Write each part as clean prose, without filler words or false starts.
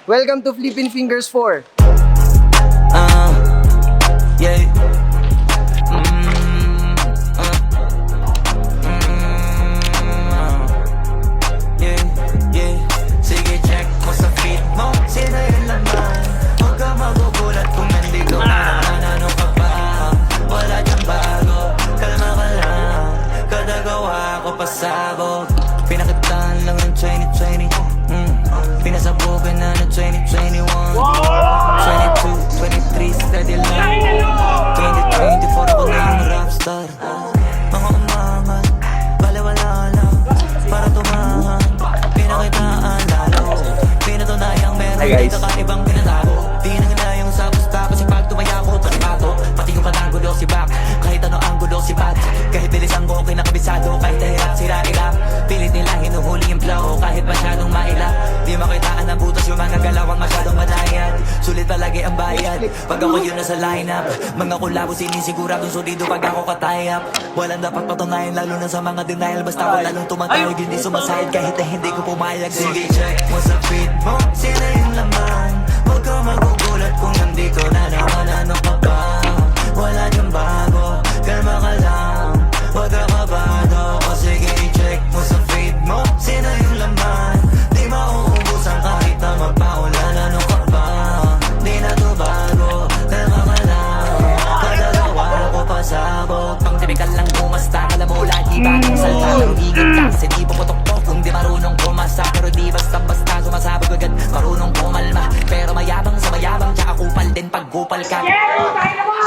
Welcome to Flippin' Fingers 4. Yeah. Yeah. Sige, check mo sa feed mo. Sino yung laman? Huwag ka magugulat kung nandito ka naman. Ano ka ba? Wala dyan bago. Kalma ka lang. Kadagawa ko pasabog. Pinakitaan lang ng 2020. Pinasabukan na ng 2021. 22, 23, steady lang. 2024 ako na yung rapstar. Mga umangat, baliwala lang. Para tumahan, pinakitaan lalo. Pinatunayang meron dito kaibang pinatago. Di na nga yung sa pusta kasi pag tumaya ko panibato. Pati yung panangulo si Bak, kahit ano ang gulo si Pat. Kahit bilisan ko kinakabisado, kahit nahirap sira-ila. Pilit nila hinuhuli yung flow, kahit masyadong maila. Di makitaan ang butas yung mga galawang masyadong madayad. Sulit palagi ang bayad, pag ako yun nasa lineup. Mga kulabo sinisiguradong solido pag ako katayap. Walang dapat patunayan lalo na sa mga denial. Basta wala lang tumatawag hindi sumasayad kahit na hindi ko pumayag. Sige check mo sa feed mo, sila yung laman. Huwag ka magugulat kung nandito na naman. Ano ka ba? Wala dyan bago, kalma ka lang. Huwag ka kabado. O sige check mo sa feed mo, sila yung laman. Di mauubusan kahit na magpaulan. Ano ka ba? Di na to bago, kalma ka lang. Kadalawa ko pasabog. Pang tipikal lang bumasta, kala mo lagi bagong salta. Pero igit ka kasi di puputok-tok kung di marunong kumasa. Pero di basta-basta sumasabog agad, marunong kumalma. Pero mayabang sa mayabang, tsaka kupal din pag kupal ka.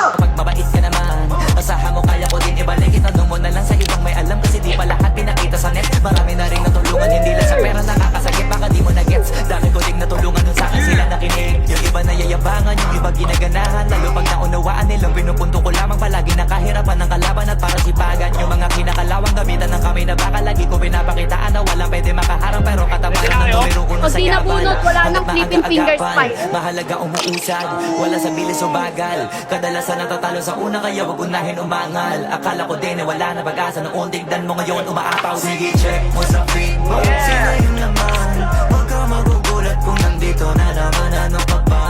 Kapag mabait ka naman, asahan mo kaya ko din ibalik. Itanong mo na lang sa ibang may alam kasi di pa lahat pinakita sa net. Marami na rin natulungan, hindi lang sa pera nakakasakit. Baka di mo na gets, dami ko din natulungan nun sa akin sila nakinig. Yung iba nayayabangan, yung iba ginaganahan. Lalo pag naunawaan nilang pinupunto ko lamang palagi nakahirapan ng kalaban at para sipagan. Yung mga kinakalawang gamitan ng kamay na baka lagi ko pinapakitaan na wala pwede makaharang. Pero katamaran ng numero ko na sa yaban. Bunot, wala nang Flippin' Fingers fight. Mahalaga umuusad, wala sa bilis o bagal. Kadalasan natatalo sa una kaya wag unahin umangal. Akala ko din na wala na pag-asa noon, tignan mo ngayon umaapaw. Sige check mo sa feed mo, sila yung laman. Huwag ka magugulat kung nandito na naman. Ano ka ba?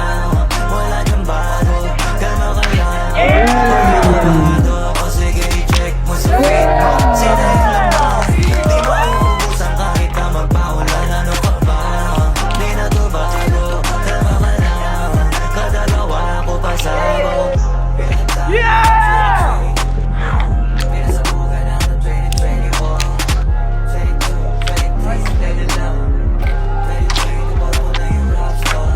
Wala dyan bago, kalma ka lang. Pagkakado ko, sige check mo sa feed mo, sila yung laman. Di mo uubusan kahit na magpaulan. Ano ka ba? Di na to bago, kalma ka lang. Kadalawa ko pasabog. Pinasabukan na ng 2021. 22, 23, steady lang. 2024 ako na yung rapstar.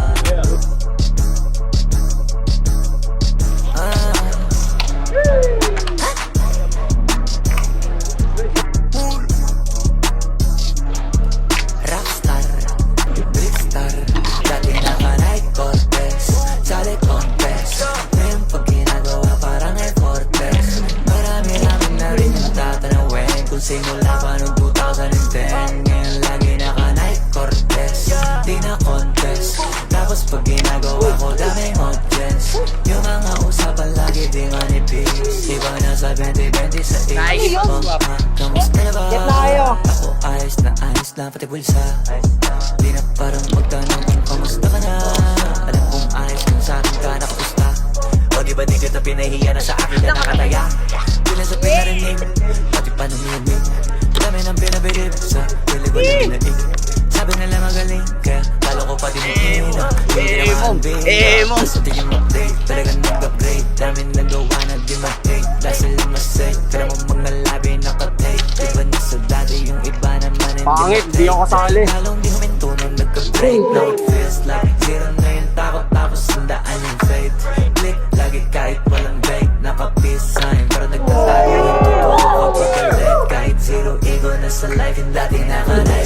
Rockstar, Blickstar, dati naka-night Cortez, Chalet Contest. Ngayon pag ginagawa parang Air Fortress. Marami-rami na rin yung tatanawin kung simula pa noong 2010. Ngayon lagi naka-night Cortez, di na contest. Tapos pag ginagawa ko daming audience. Yung mga usapan lagi di manipis. Iba na sa 2020 sa age. Kamusta na ba? Ako ayos na pati bulsa. Di na parang magtanong kung kamusta ka na. Alam kong ayos kung sa akin ka nakapusta. O di ba di kita pinahiya na sa akin na nakataya. Di na sa pinarinig, pati pa namimig. Dami ng pinabilib sa pili ko na binaig. Sabi nila magaling, kaya talo ko pa din yung ino. Hindi naman big, basta di yung update. Talagang nag-upgrade, dami nagawa na di mag-take. Dahil sila masay, kaya mo mga labi nakatake. Diba na sa dati yung iba naman hindi Pangit, di ako kasali. Halong di huminto nung nagka-break. Now it feels like zero na yung takot tapos sundaan yung faith. Click lagi kahit walang break. Naka-peace sign pero nagtatago yung totoo kapag galit. Kahit zero ego na sa life yung dati nakalive.